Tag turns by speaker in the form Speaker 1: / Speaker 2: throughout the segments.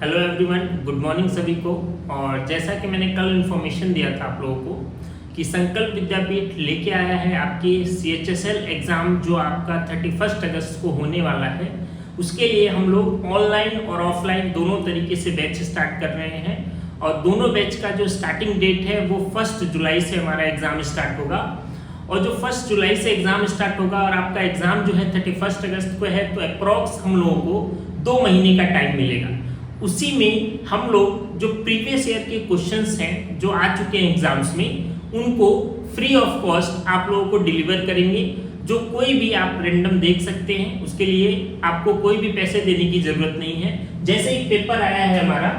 Speaker 1: Hello everyone, good morning सभी को। और जैसा कि मैंने कल इन्फॉर्मेशन दिया था आप लोगों को कि संकल्प विद्यापीठ लेके आया है आपके CHSL एग्ज़ाम जो आपका 31 अगस्त को होने वाला है, उसके लिए हम लोग ऑनलाइन और ऑफलाइन दोनों तरीके से बैच स्टार्ट कर रहे हैं। और दोनों बैच का जो स्टार्टिंग डेट है वो 1 जुलाई से हमारा एग्ज़ाम स्टार्ट होगा। और जो 1 जुलाई से एग्ज़ाम स्टार्ट होगा और आपका एग्ज़ाम जो है 31 अगस्त को है, तो अप्रॉक्स हम लोगों को 2 महीने का टाइम मिलेगा। उसी में हम लोग जो प्रीवियस ईयर के क्वेश्चंस हैं जो आ चुके हैं एग्जाम्स में, उनको फ्री ऑफ कॉस्ट आप लोगों को डिलीवर करेंगे। जो कोई भी आप रैंडम देख सकते हैं, उसके लिए आपको कोई भी पैसे देने की ज़रूरत नहीं है। जैसे ही पेपर आया है हमारा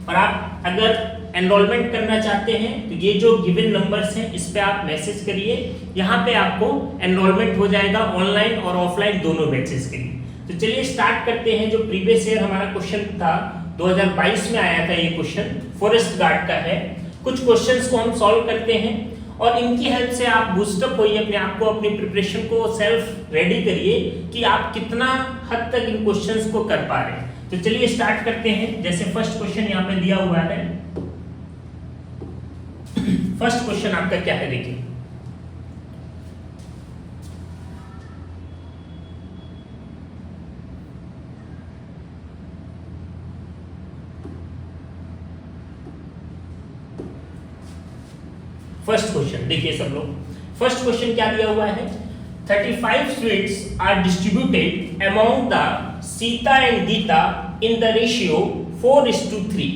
Speaker 1: और आप अगर एनरोलमेंट करना चाहते हैं तो ये जो गिवन नंबर्स हैं इस पे आप मैसेज करिए, यहाँ पे आपको एनरोलमेंट हो जाएगा ऑनलाइन और ऑफलाइन दोनों बैचेस के लिए। तो चलिए स्टार्ट करते हैं। जो प्रीवियस ईयर हमारा क्वेश्चन था 2022 में आया था, ये क्वेश्चन फॉरेस्ट गार्ड का है। कुछ क्वेश्चंस को हम सॉल्व करते हैं और इनकी हेल्प से आप बूस्टअप होइए अपने आप को, अपनी प्रिपरेशन को सेल्फ रेडी करिए कि आप कितना हद तक इन क्वेश्चंस को कर पा रहे हैं। तो चलिए स्टार्ट करते हैं। जैसे फर्स्ट क्वेश्चन यहाँ पे दिया हुआ है। फर्स्ट क्वेश्चन आपका क्या है, देखिए। फर्स्ट क्वेश्चन देखिए सब लोग। फर्स्ट क्वेश्चन क्या दिया हुआ है, 35 sweets are distributed among the Sita and Gita in the ratio 4:3।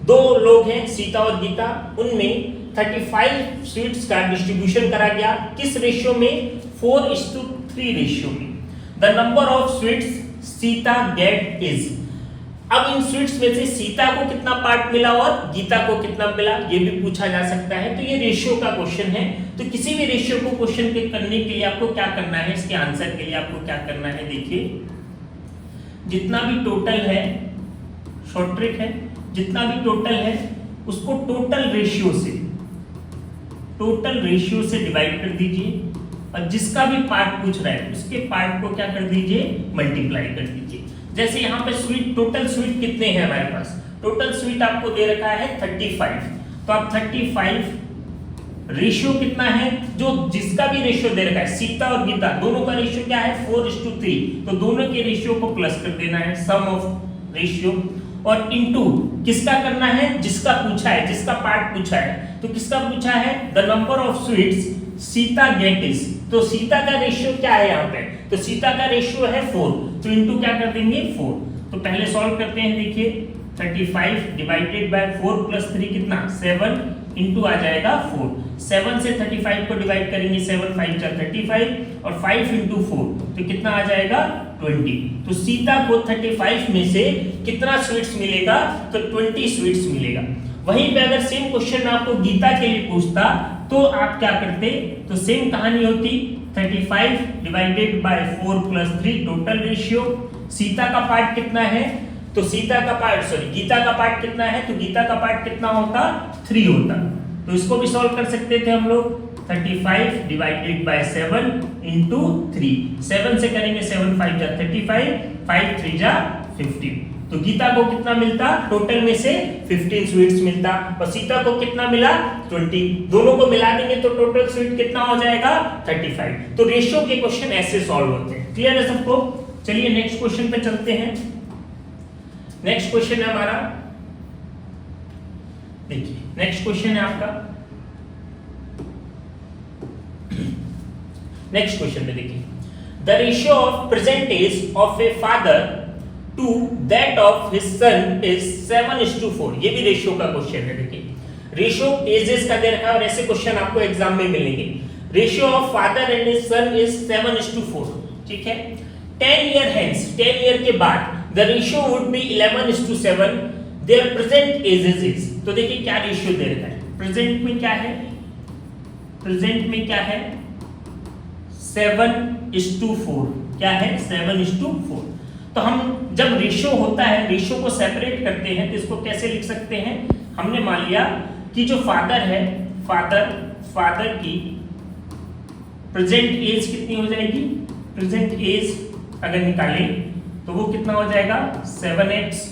Speaker 1: दो लोग हैं सीता और गीता, उनमें 35 स्वीट्स का डिस्ट्रीब्यूशन करा गया। किस रेशियो में? 4:3 रेशियो में। The number of sweets Sita get is. अब इन स्वीट्स में से सीता को कितना पार्ट मिला और गीता को कितना मिला, ये भी पूछा जा सकता है। तो ये रेशियो का क्वेश्चन है। तो किसी भी रेशियो को क्वेश्चन के करने के लिए आपको क्या करना है, इसके आंसर के लिए आपको क्या करना है, देखिए। जितना भी टोटल है, शॉर्ट ट्रिक है, जितना भी टोटल है उसको टोटल रेशियो से डिवाइड कर दीजिए और जिसका भी पार्ट पूछ रहा है उसके पार्ट को क्या कर दीजिए, मल्टीप्लाई कर दीजिए। जैसे यहाँ पे स्वीट, टोटल स्वीट कितने हैं हमारे पास? टोटल स्वीट आपको दे रखा है 35। तो आप 35 रेशियो कितना है, जो जिसका भी रेशियो दे रखा है, सीता और गीता दोनों का रेशियो क्या है, 4:3। तो दोनों के रेशियो को प्लस कर देना है, सम ऑफ रेशियो, और इनटू किसका करना है, जिसका पूछा है, जिसका पार्ट पूछा है। तो किसका पूछा है, the number of sweets Sita get is. तो सीता का रेशियो क्या है यहाँ पे, तो सीता का रेशियो है 4, तो इनटू क्या कर देंगे 4। तो पहले सॉल्व करते हैं, देखिए 35 डिवाइडेड बाय 4 प्लस 3 कितना, 7, इनटू आ जाएगा 4। 7 से 35 को डिवाइड करेंगे, 7 5 जा 35 और 5 इंटू 4 तो कितना आ जाएगा 20। तो सीता को 35 में से कितना स्वीट्स मिलेगा, तो 20 स्वीट्स मिलेगा। वहीं पे अगर सेम क्वेश्चन आपको गीता के लिए पूछता तो आप क्या करते, तो सेम कहानी होती, 35 divided by 4 plus 3 total ratio. Sita का पार्ट कितना है, तो गीता का पार्ट कितना है, तो गीता का पार्ट कितना होता, 3 होता। तो इसको भी सॉल्व कर सकते थे हम लोग, 35 डिवाइडेड बाय 7 इंटू 3। 7 से करेंगे 7 5 जा 35, 5 3 जा 15। तो गीता को कितना मिलता, टोटल में से 15 स्वीट्स मिलता, और सीता को कितना मिला, 20। दोनों को मिला देंगे तो टोटल स्वीट कितना हो जाएगा, 35। तो रेशियो के क्वेश्चन ऐसे सॉल्व होते हैं। क्लियर है सबको? चलिए नेक्स्ट क्वेश्चन पे चलते हैं। नेक्स्ट क्वेश्चन है हमारा, देखिए नेक्स्ट क्वेश्चन है आपका। नेक्स्ट क्वेश्चन में देखिए, the ratio of percentage of a father to that of his son is 7:4। ये भी रेशियो का क्वेश्चन है। देखिए रेशियो एजेस का दे रखा है और ऐसे क्वेश्चन आपको एग्जाम में मिलेंगे। Ratio of father and his son is 7:4, ठीक है। 10 ईयर हेंस, 10 ईयर के बाद the ratio would be 11:7, there present ages is. तो देखिए क्या रेशियो दे रखा है, प्रेजेंट में क्या है, प्रेजेंट में क्या है, 7:4। क्या है, 7:4। तो हम जब रेशियो होता है, रेशियो को सेपरेट करते हैं तो इसको कैसे लिख सकते हैं, हमने मान लिया कि जो फादर है, फादर की प्रेजेंट एज कितनी हो जाएगी, प्रेजेंट एज अगर निकालें तो वो कितना हो जाएगा 7x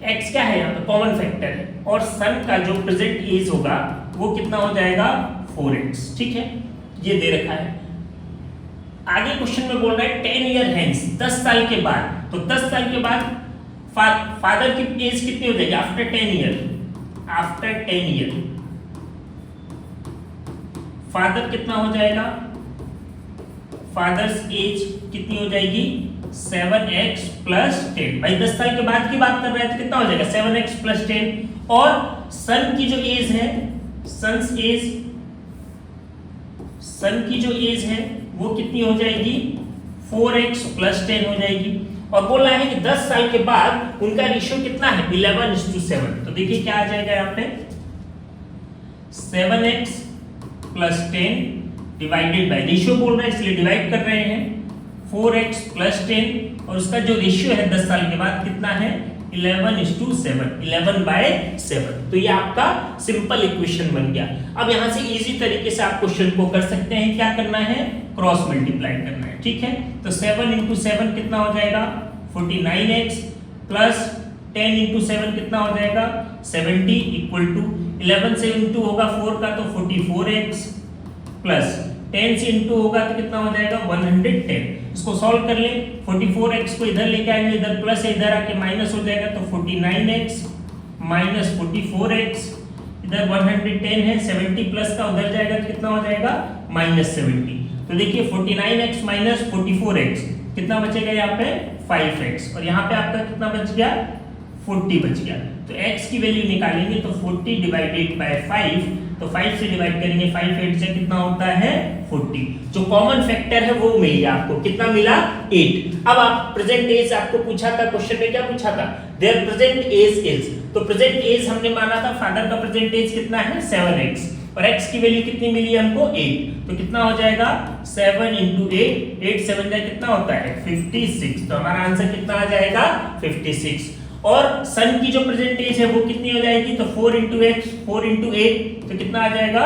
Speaker 1: x क्या है यहाँ पे कॉमन फैक्टर है, और सन का जो प्रेजेंट एज होगा वो कितना हो जाएगा 4x, ठीक है, ये दे रखा है। आगे क्वेश्चन में बोल रहा है 10 ईयर हेंस, 10 साल के बाद, तो 10 साल के बाद फादर की एज कितनी हो जाएगी after 10 year, after 10 year father कितना हो जाएगा, फादर्स एज कितनी हो जाएगी 7x प्लस 10। भाई 10 साल के बाद की बात कर रहे हैं तो कितना हो जाएगा 7x प्लस 10, और सन की जो एज है, सन की जो एज है वो कितनी हो जाएगी 4x प्लस 10 हो जाएगी। और बोल रहा है कि 10 साल के बाद उनका रेशियो कितना है 11:7। तो देखिए क्या आ जाएगा यहाँ पे 7x plus 10 divided by, ratio बोल रहे हैं इसलिए डिवाइड कर रहे हैं, 4x प्लस 10, और उसका जो रेशियो है 10 साल के बाद कितना है 11:7, 11/7। तो ये आपका सिंपल इक्वेशन बन गया। अब यहां से इजी तरीके से आप क्वेश्चन को कर सकते हैं, क्या करना है क्रॉस मल्टीप्लाई करना है, ठीक है। तो 7 × 7 कितना हो जाएगा 49x, प्लस 10 × 7 कितना हो जाएगा 70, इक्वल टू 11 से इंटू होगा 4 का तो 44x, प्लस 10 से इंटू होगा तो कितना हो जाएगा 110। इसको सॉल्व कर ले, 44x को इधर लेके आएंगे, इधर प्लस है, इधर आके माइनस हो जाएगा तो 49x माइनस 44x, इधर 110 है, 70 प्लस का उधर जाएगा तो कितना हो जाएगा -70। तो देखिए 49x माइनस 44x कितना बचेगा यहाँ पे 5x, और यहाँ पे आपका कितना बच गया 40 बच गया। तो x की वैल्यू निकालेंगे तो 40 डिवाइडेड बाय 5, तो 5 से डिवाइड करेंगे, 5 8 से कितना होता है 40। जो कॉमन फैक्टर है वो मिल गया आपको, कितना मिला 8। अब आप प्रेजेंट एज आपको पूछा था, क्वेश्चन में क्या पूछा था देयर प्रेजेंट एज इज, तो प्रेजेंट एज हमने माना था फादर का प्रेजेंट एज कितना है 7x, और x की वैल्यू कितनी मिली हमको 8, तो कितना हो जाएगा 7 × 8, 8 7 जा कितना होता है 56। तो हमारा आंसर कितना आ जाएगा 56। और सन की जो प्रेजेंट एज है वो कितनी हो जाएगी, तो 4 × x 4 × 8 तो कितना आ जाएगा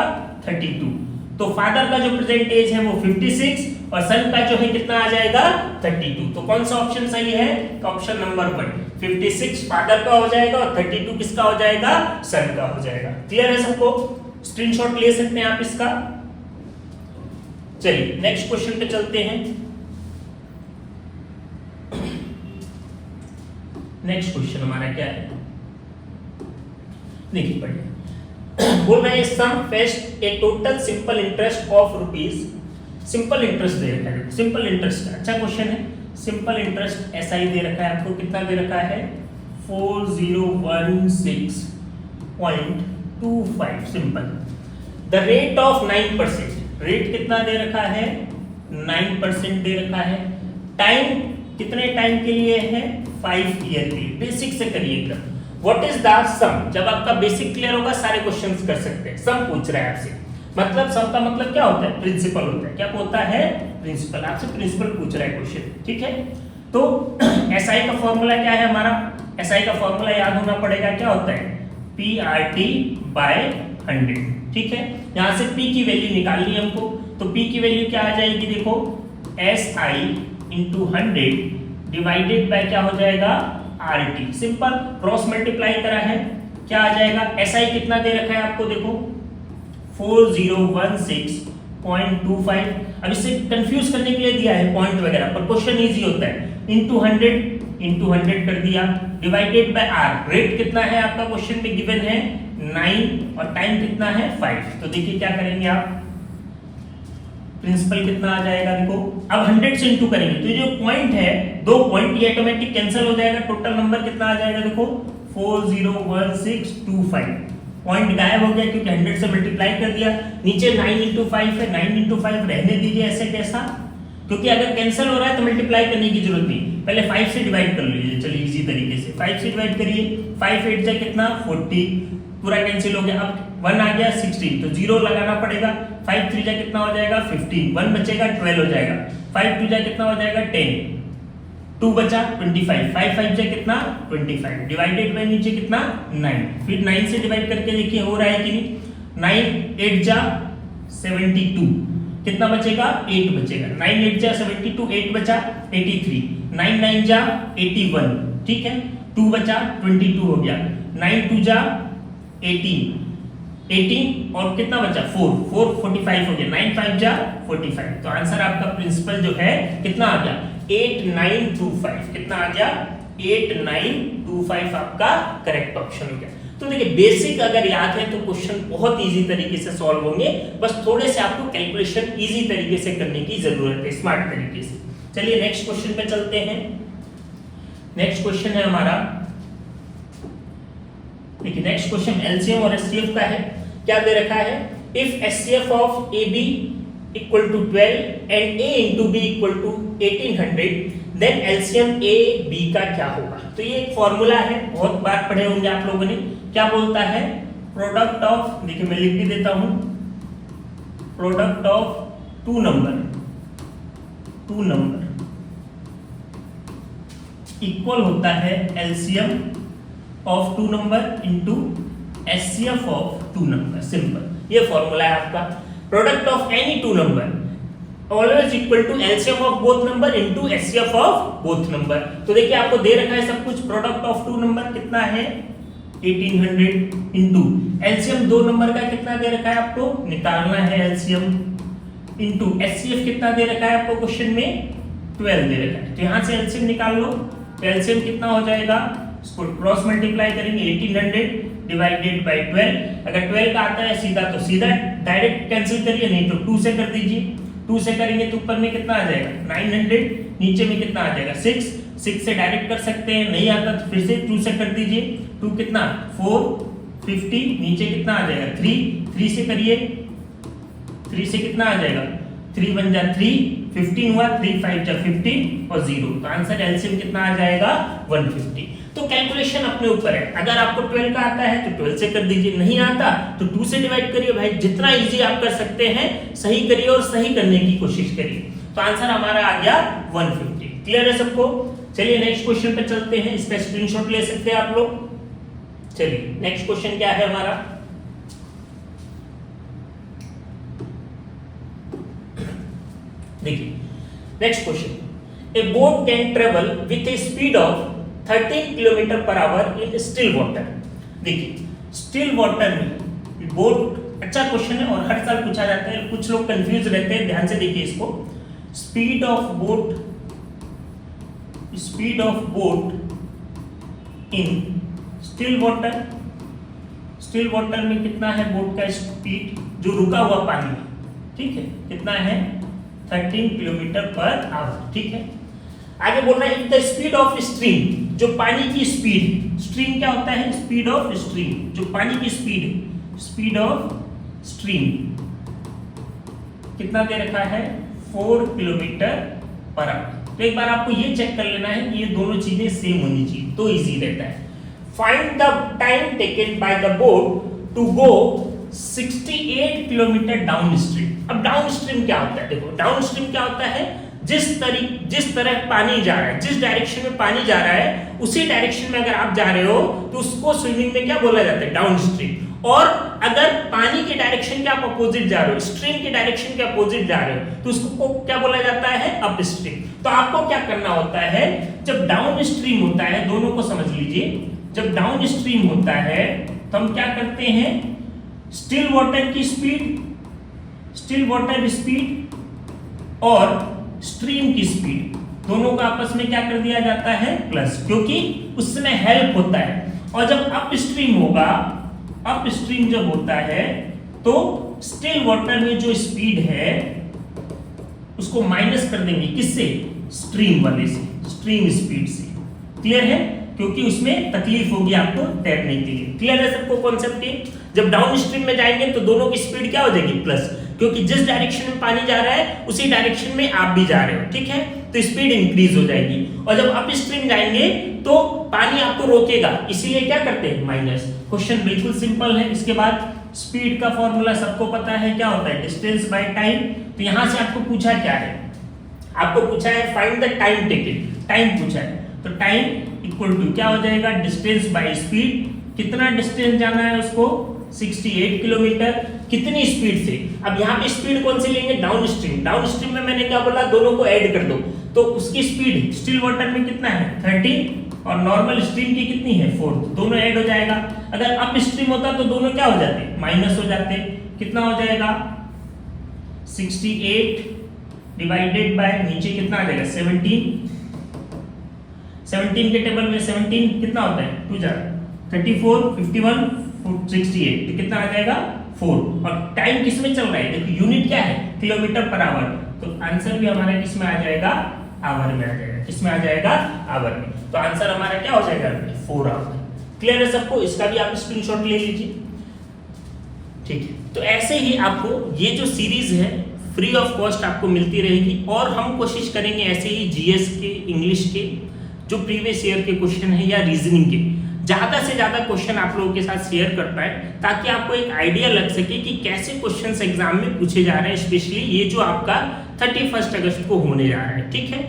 Speaker 1: 32। तो फादर का जो प्रेजेंट एज है वो 56 और सन का जो है कितना आ जाएगा 32। तो कौन सा ऑप्शन सही है, तो ऑप्शन नंबर 1 56 फादर का हो जाएगा और 32 किसका हो जाएगा सन का हो जाएगा। क्लियर है सबको, स्क्रीनशॉट ले सकते हैं आप इसका। चलिए नेक्स्ट क्वेश्चन पे चलते हैं। नेक्स्ट क्वेश्चन हमारा क्या है, देखिए पढ़िए। बोल रहे हैं sum fest a total simple interest of rupees, simple interest दे रखा है, सिंपल इंटरेस्ट अच्छा क्वेश्चन है। सिंपल इंटरेस्ट ऐसा ही दे रखा है आपको, कितना दे रखा है 4016.25 simple. The rate of 9%, rate कितना दे रखा है 9% दे रखा है। टाइम कितने टाइम के लिए है 5 ईयर के लिए। बेसिक से करिए एकदम। व्हाट इज द सम, जब आपका बेसिक क्लियर होगा सारे क्वेश्चंस कर सकते हैं। सम पूछ रहा है आपसे, मतलब सम का मतलब क्या होता है प्रिंसिपल होता है। क्या होता है प्रिंसिपल, आपसे प्रिंसिपल पूछ रहा है क्वेश्चन, ठीक है। तो एसआई का फॉर्मूला क्या है हमारा, एसआई का फॉर्मूला याद होना पड़ेगा, क्या होता है PRT/100, ठीक है। यहां से P की वैल्यू निकालनी है हमको, तो P की वैल्यू क्या आ जाएगी देखो SI × 100 डिवाइडेड बाय क्या हो जाएगा RT। सिंपल क्रॉस मल्टीप्लाई करा है, क्या आ जाएगा SI कितना दे रखा है आपको देखो 4016.25। अब इससे कंफ्यूज करने के लिए दिया है पॉइंट वगैरह, पर क्वेश्चन इजी होता है। इनटू 100 कर दिया डिवाइडेड बाय R। रेट कितना है आपका क्वेश्चन में गिवन है 9 और टाइम कितना है 5। तो देखिए क्या करेंगे आप, प्रिंसिपल कितना आ जाएगा देखो, अब 100 से इंटू करेंगे तो जो पॉइंट है 2 पॉइंट ये ऑटोमेटिक कैंसिल हो जाएगा। टोटल नंबर कितना आ जाएगा देखो 401625। पॉइंट गायब हो गया क्योंकि 100 से मल्टीप्लाई कर दिया। नीचे 9 × 5 है, 9 × 5 रहने दीजिए ऐसे कैसा, क्योंकि अगर कैंसिल हो रहा है तो मल्टीप्लाई करने की जरूरत नहीं, पहले 5 से डिवाइड कर लीजिए। चलिए इजी तरीके से 5 से डिवाइड करिए, 5 8 जा कितना 40, पूरा कैंसिल हो गया। अब 1 आ गया 16 तो 0 लगाना पड़ेगा। 5 3 जा कितना हो जाएगा 15, 1 बचेगा 12 हो जाएगा। 5 2 जा कितना हो जाएगा 10, 2 बचा 25, 5 5 जा कितना 25 डिवाइडेड बाय नीचे कितना 9। फिर 9 से डिवाइड करके देखिए हो रहा है कि नहीं। 9 8 जा 72, कितना बचेगा 8 बचेगा। 9 8 जा 72, 8 बचा 83, 9 9 जा 81, ठीक है। 2 बचा 22 हो गया, 9 2 जा 18 18 और कितना बचा 4 4 45 हो गया, 9 5 जा 45। तो आंसर आपका प्रिंसिपल जो है कितना आ गया 8925। कितना आ गया 8925 आपका करेक्ट ऑप्शन हो गया। तो देखिए बेसिक अगर याद है तो क्वेश्चन बहुत इजी तरीके से सॉल्व होंगे, बस थोड़े से आपको कैलकुलेशन इजी तरीके से करने की जरूरत है, स्मार्ट तरीके से। चलिए नेक्स्ट क्वेश्चन पे चलते हैं। नेक्स्ट क्वेश्चन है हमारा, देखिए नेक्स्ट क्वेश्चन एलसीएम और एचसीएफ का है। क्या दे रखा है, if HCF of A B equal to 12 and A into B equal to 1800 then LCM A B का क्या होगा। तो ये एक फॉर्मूला है, बहुत बार पढ़े होंगे आप लोगों ने। क्या बोलता है, प्रोडक्ट ऑफ, देखिए मैं लिख भी देता हूं, product of two number equal होता है LCM of two number into HCF of two number. Simple, ये फॉर्मूला है आपका। Product of any two number always equal to LCM of both number into HCF of both number. तो देखिए आपको दे रखा है सब कुछ। प्रोडक्ट ऑफ टू नंबर कितना है 1800 इनटू एलसीएम दो नंबर का कितना दे रखा है आपको निकालना है एलसीएम, इनटू एचसीएफ कितना दे रखा है आपको क्वेश्चन में 12 दे रखा है। तो यहां से एलसीएम निकाल लो। तो एलसीएम कितना हो जाएगा, इसको क्रॉस मल्टीप्लाई करेंगे 1800 डिवाइडेड बाय 12। अगर 12 का आता है सीधा तो सीधा डायरेक्ट कैंसिल करिए, नहीं तो 2 से कर दीजिए। 2 से करेंगे तो ऊपर में कितना आ जाएगा 900, नीचे में कितना आ जाएगा 6 से डायरेक्ट कर सकते हैं, नहीं आता तो फिर से 2 से कर दीजिए। 2 कितना 450, नीचे कितना आ जाएगा 3 से करिए, 3 से कितना आ जाएगा 3 1 जा 3, 15 हुआ, 3 5 जा 15 और 0। तो आंसर एलसीएम कितना आ जाएगा 150। तो कैलकुलेशन अपने ऊपर है, अगर आपको 12 का आता है तो 12 से कर दीजिए, नहीं आता तो 2 से डिवाइड करिए। भाई जितना इजी आप कर सकते हैं सही करिए और सही करने की कोशिश करिए। तो आंसर हमारा आ गया 150। क्लियर है सबको। चलिए नेक्स्ट क्वेश्चन पे चलते हैं, इसका स्क्रीनशॉट ले सकते हैं आप लोग। चलिए नेक्स्ट क्वेश्चन क्या है हमारा, देखिए next question, A boat can travel with A speed of 13 kilometre per hour in still water. देखिए स्टिल वाटर में बोट, अच्छा क्वेश्चन है और हर साल पूछा जाता है, कुछ लोग कंफ्यूज रहते हैं, ध्यान से देखिए इसको। Speed of boat in still water, still water में कितना है बोट का स्पीड जो रुका हुआ पानी में, ठीक है, कितना है 13 किलोमीटर पर आवर। ठीक है, आगे बोल रहा है द स्पीड ऑफ स्ट्रीम, जो पानी की स्पीड, स्ट्रीम क्या होता है स्पीड ऑफ स्ट्रीम, जो पानी की स्पीड है, स्पीड ऑफ स्ट्रीम कितना दे रखा है 4 किलोमीटर पर आवर। तो एक बार आपको ये चेक कर लेना है कि ये दोनों चीजें सेम होनी चाहिए, तो इजी रहता है। Find the time taken by the boat to go 68 kilometre downstream. अब डाउन स्ट्रीम क्या होता है, देखो डाउन स्ट्रीम क्या होता है, जिस तरह पानी जा रहा है, जिस डायरेक्शन में पानी जा रहा है उसी डायरेक्शन में अगर आप जा रहे हो तो उसको स्विमिंग में क्या बोला जाता है डाउन स्ट्रीम। और अगर पानी के डायरेक्शन के आप अपोजिट जा रहे हो, स्ट्रीम के डायरेक्शन के अपोजिट जा रहे हो तो उसको क्या बोला जाता है अप स्ट्रीम। तो आपको क्या करना होता है, जब डाउन स्ट्रीम होता है, दोनों को समझ लीजिए, जब डाउन स्ट्रीम होता है तो हम क्या करते हैं, स्टिल वाटर की स्पीड, स्टिल वाटर स्पीड और स्ट्रीम की स्पीड दोनों को आपस में क्या कर दिया जाता है प्लस, क्योंकि उसमें हेल्प होता है। और जब अप स्ट्रीम होगा, अप स्ट्रीम जब होता है तो स्टिल वाटर में जो स्पीड है उसको माइनस कर देंगे, किससे स्ट्रीम वाले से, स्ट्रीम स्पीड से। क्लियर है, क्योंकि उसमें तकलीफ होगी आपको तैरने के लिए। क्लियर है सबको कॉन्सेप्ट ये। जब डाउन स्ट्रीम में जाएंगे तो दोनों की स्पीड क्या हो जाएगी प्लस, क्योंकि जिस डायरेक्शन में पानी जा रहा है उसी डायरेक्शन में आप भी जा रहे हो, ठीक है, तो स्पीड इंक्रीज हो जाएगी। और जब अप स्ट्रीम जाएंगे तो पानी आपको रोकेगा, इसीलिए क्या करते हैं माइनस। क्वेश्चन बिल्कुल सिंपल है। इसके बाद स्पीड का फॉर्मूला सबको पता है, क्या होता है डिस्टेंस बाय टाइम। तो यहां से आपको पूछा क्या है, आपको पूछा है find the time taken, time पूछा है, तो टाइम इक्वल टू क्या हो जाएगा डिस्टेंस बाय स्पीड। कितना डिस्टेंस जाना है उसको 68 किलोमीटर, कितनी स्पीड से। अब यहाँ पे स्पीड कौन सी लेंगे डाउन स्ट्रीम, डाउन स्ट्रीम में मैंने क्या बोला दोनों को ऐड कर दो, तो उसकी स्पीड स्टिल वाटर में कितना है 13 और नॉर्मल स्ट्रीम की कितनी है 4, दोनों ऐड हो जाएगा। अगर अप स्ट्रीम होता तो दोनों क्या हो जाते, माइनस हो जाते। कितना हो जाएगा 68 डिवाइडेड बाय नीचे कितना आ जाएगा 17 के टेबल में 17 कितना होता है 2 जा 34 51 68 तो कितना आ जाएगा 4। और टाइम किस में चल रहा है, देखो यूनिट क्या है किलोमीटर पर आवर, तो आंसर भी हमारा किस में आ जाएगा आवर में आ जाएगा। किस में आ जाएगा आवर में। तो आंसर हमारा क्या हो जाएगा 4 आवर। क्लियर है सबको, इसका भी आप स्क्रीनशॉट ले लीजिए। ठीक है, तो ऐसे ही आपको ये जो सीरीज है फ्री ऑफ कॉस्ट आपको मिलती रहेगी और हम कोशिश करेंगे ऐसे ही जीएस के, इंग्लिश के जो प्रीवियस ईयर के क्वेश्चन है या रीजनिंग के ज्यादा से ज्यादा क्वेश्चन आप लोगों के साथ शेयर कर पाए, ताकि आपको एक आइडिया लग सके कि कैसे क्वेश्चंस एग्जाम में पूछे जा रहे हैं, स्पेशली ये जो आपका 31 अगस्त को होने जा रहा है। ठीक है,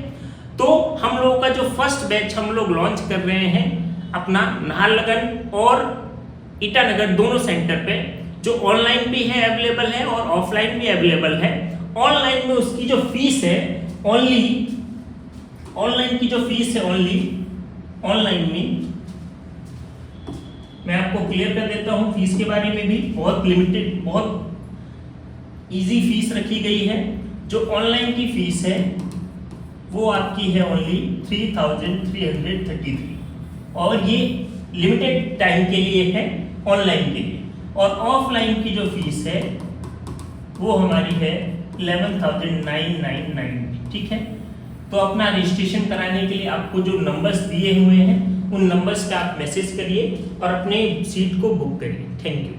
Speaker 1: तो हम लोगों का जो फर्स्ट बैच हम लोग लॉन्च कर रहे हैं अपना नाहरलगुन और ईटानगर दोनों सेंटर पे, जो ऑनलाइन भी है अवेलेबल है और ऑफलाइन भी अवेलेबल है। ऑनलाइन में उसकी जो फीस है ओनली, ऑनलाइन की जो फीस है ओनली, ऑनलाइन में मैं आपको क्लियर कर देता हूं फीस के बारे में भी, बहुत लिमिटेड, बहुत इजी फीस रखी गई है। जो ऑनलाइन की फीस है वो आपकी है ओनली 3333 और ये लिमिटेड टाइम के लिए है ऑनलाइन के लिए। और ऑफलाइन की जो फीस है वो हमारी है 11,999। ठीक है, तो अपना रजिस्ट्रेशन कराने के लिए आपको जो नंबर्स दिए हुए हैं उन नंबर्स पे आप मैसेज करिए और अपने सीट को बुक करिए। Thank you.